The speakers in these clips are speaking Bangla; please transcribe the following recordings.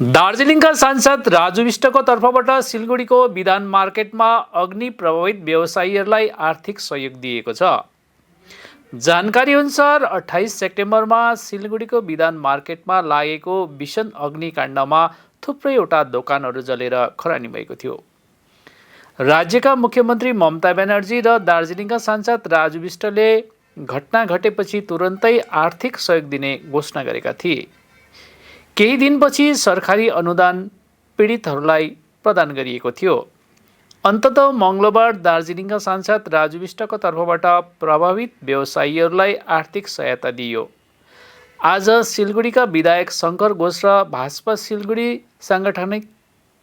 दार्जिलिङका सांसद राजु विष्टको तर्फबाट सिलगढीको विधान मार्केटमा अग्नि प्रभावित व्यवसायीहरूलाई आर्थिक सहयोग दिएको छ। जानकारी अनुसार 28 सेप्टेम्बरमा सिलगढीको विधान मार्केटमा लागेको भीषण अग्निकाण्डमा थुप्रैवटा दोकानहरू जलेर खरानी भएको थियो। राज्यका मुख्यमन्त्री ममता ब्यानर्जी र दार्जिलिङका सांसद राजु विष्टले घटना घटेपछि तुरन्तै आर्थिक सहयोग दिने घोषणा गरेका थिए। केही दिनपछि सरकारी अनुदान पीडितहरूलाई प्रदान गरिएको थियो। अन्ततः मङ्गलबार दार्जिलिङका सांसद राजु विष्टको तर्फबाट प्रभावित व्यवसायीहरूलाई आर्थिक सहायता दिइयो। आज सिलगढीका विधायक शङ्कर घोष र भाजपा सिलगढी साङ्गठनिक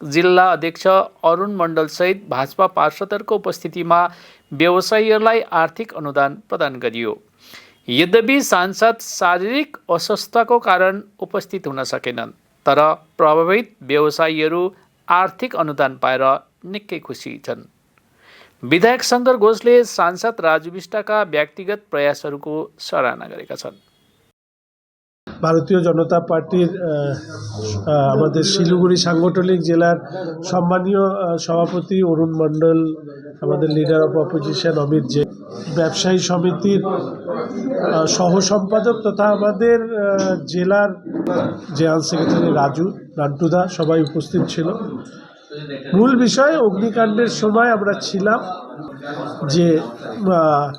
जिल्ला अध्यक्ष अरुण मण्डलसहित भाजपा पार्षदहरूको उपस्थितिमा व्यवसायीहरूलाई आर्थिक अनुदान प्रदान गरियो। यद्यपि सांसद शारीरिक अस्वस्थताको कारण उपस्थित हुन सकेनन्, तर प्रभावित व्यवसायीहरू आर्थिक अनुदान पाएर निकै खुसी छन्। विधायक शङ्कर घोषले सांसद राजु विष्टका व्यक्तिगत प्रयासहरूको सराहना गरेका छन्। ভারতীয় জনতা পার্টির আমাদের শিলিগুড়ি সাংগঠনিক জেলার সম্মানীয় সভাপতি অরুণ মণ্ডল, আমাদের leader of opposition Amit J, ব্যবসায়ী সমিতির সহ সম্পাদক তথা আমাদের জেলার জেনারেল সেক্রেটারি রাজু নান্টুদা সবাই উপস্থিত ছিল। মূল বিষয় অগ্নিকাণ্ডের সময় আমরা ছিলাম যে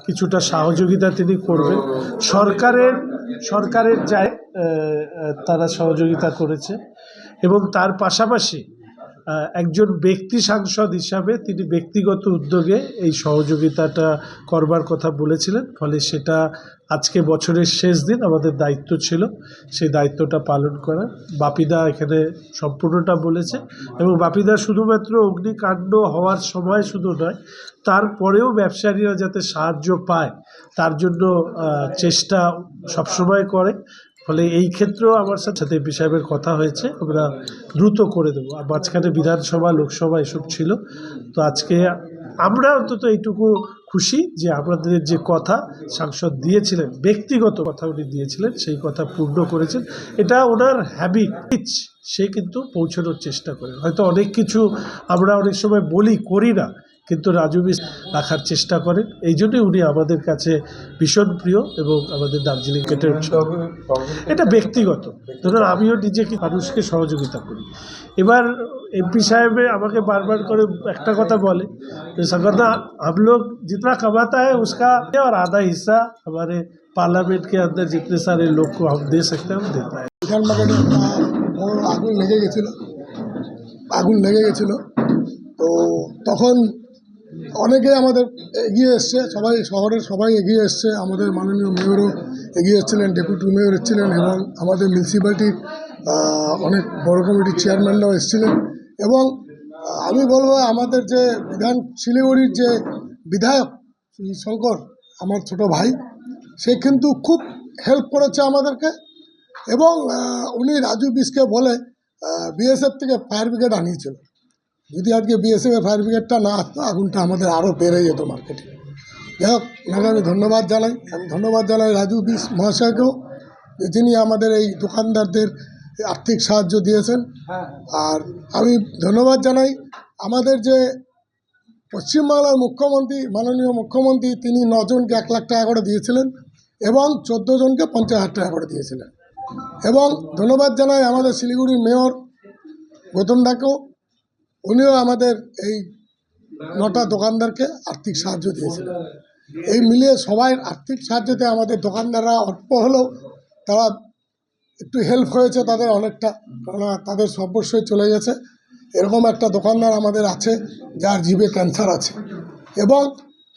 কিছুটা সহযোগিতা তিনি করবেন। সরকারের যায় তারা সহযোগিতা করেছে এবং তার পাশাপাশি একজন ব্যক্তি সাংসদ হিসাবে তিনি ব্যক্তিগত উদ্যোগে এই সহযোগিতাটা করবার কথা বলেছিলেন। ফলে সেটা আজকে বছরের শেষ দিন আমাদের দায়িত্ব ছিল সেই দায়িত্বটা পালন করা। বাপিদা এখানে সম্পূর্ণটা বলেছে এবং বাপিদা শুধুমাত্র অগ্নিকাণ্ড হওয়ার সময় শুধু নয়, তারপরেও ব্যবসায়ীরা যাতে সাহায্য পায় তার জন্য চেষ্টা সবসময় করে। ফলে এই ক্ষেত্রেও আমার সাথে এমপি সাহেবের কথা হয়েছে, আমরা দ্রুত করে দেবো। মাঝখানে বিধানসভা লোকসভা এসব ছিল, তো আজকে আমরা অন্তত এইটুকু খুশি যে আমাদের যে কথা সাংসদ দিয়েছিলেন, ব্যক্তিগত কথা উনি দিয়েছিলেন, সেই কথা পূর্ণ করেছেন। এটা ওনার হ্যাবিট, সে কিন্তু পৌঁছানোর চেষ্টা করেন। হয়তো অনেক কিছু আমরা অনেক সময় বলি করি না, কিন্তু রাজু রাখার চেষ্টা করেন। এই জন্যই উনি আমাদের কাছে ভীষণ প্রিয় এবং আমাদের দার্জিলিং কেটে এটা ব্যক্তিগত। ধরুন আমিও নিজেকে মানুষকে সহযোগিতা করি। এবার এমপি সাহেব আমাকে বারবার করে একটা কথা বলে যে শঙ্করদা, हम लोग जितना कमाता है उसका और आधा हिस्सा हमारे पार्लियामेंट के अंदर जितने सारे लोग को हम दे सकते हैं हम देता है। বিধান মার্কেটে বড় আগুন লেগে গেছিলো। তো তখন অনেকে আমাদের এগিয়ে এসছে, সবাই শহরের সবাই এগিয়ে এসছে। আমাদের মাননীয় মেয়রও এগিয়ে এসেছিলেন, ডেপুটি মেয়র এসেছিলেন এবং আমাদের মিউনিসিপ্যালিটির অনেক বড় কমিটির চেয়ারম্যানরাও এসেছিলেন। এবং আমি বলবো আমাদের যে শিলিগুড়ির যে বিধায়ক শঙ্কর, আমার ছোট ভাই, সে কিন্তু খুব হেল্প করেছে আমাদেরকে। এবং উনি রাজু বিশকে বলে বিএসএফ থেকে ফায়ার ব্রিগেড আনিয়েছিল। যদি আজকে বিএসএফের ফায়ার ব্রিগেডটা না আসতো, আগুনটা আমাদের আরও বেড়ে যেত মার্কেটে। যাই হোক, ওনাকে আমি ধন্যবাদ জানাই রাজু বিশ মহাশয়কেও, যিনি আমাদের এই দোকানদারদের আর্থিক সাহায্য দিয়েছেন। আর আমি ধন্যবাদ জানাই আমাদের যে পশ্চিমবাংলার মুখ্যমন্ত্রী, মাননীয় মুখ্যমন্ত্রী, তিনি 9 জনকে 1 লাখ টাকা করে দিয়েছিলেন এবং 14 জনকে 50,000 টাকা করে দিয়েছিলেন। এবং ধন্যবাদ জানাই আমাদের শিলিগুড়ির মেয়র গৌতম দাকেও, উনিও আমাদের এই 9টা দোকানদারকে আর্থিক সাহায্য দিয়েছিলেন। এই মিলিয়ে সবাই আর্থিক সাহায্যতে আমাদের দোকানদাররা অল্প হলেও তারা একটু হেল্প হয়েছে তাদের অনেকটা, কারণ তাদের সর্বস্বই চলে গেছে। এরকম একটা দোকানদার আমাদের আছে যার জিভে ক্যান্সার আছে এবং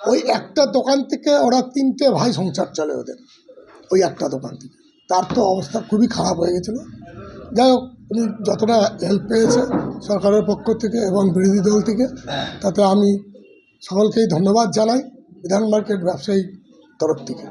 ওই একটা দোকান থেকে ওরা 3টে ভাই সংসার চলে ওদের, ওই একটা দোকান থেকে। তার তো অবস্থা খুবই খারাপ হয়ে গেছিলো। যাই হোক, উনি যতটা হেল্প পেয়েছে সরকারের পক্ষ থেকে এবং বিরোধী দল থেকে, তাতে আমি সকলকেই ধন্যবাদ জানাই বিধান মার্কেট ব্যবসায়ী তরফ থেকে।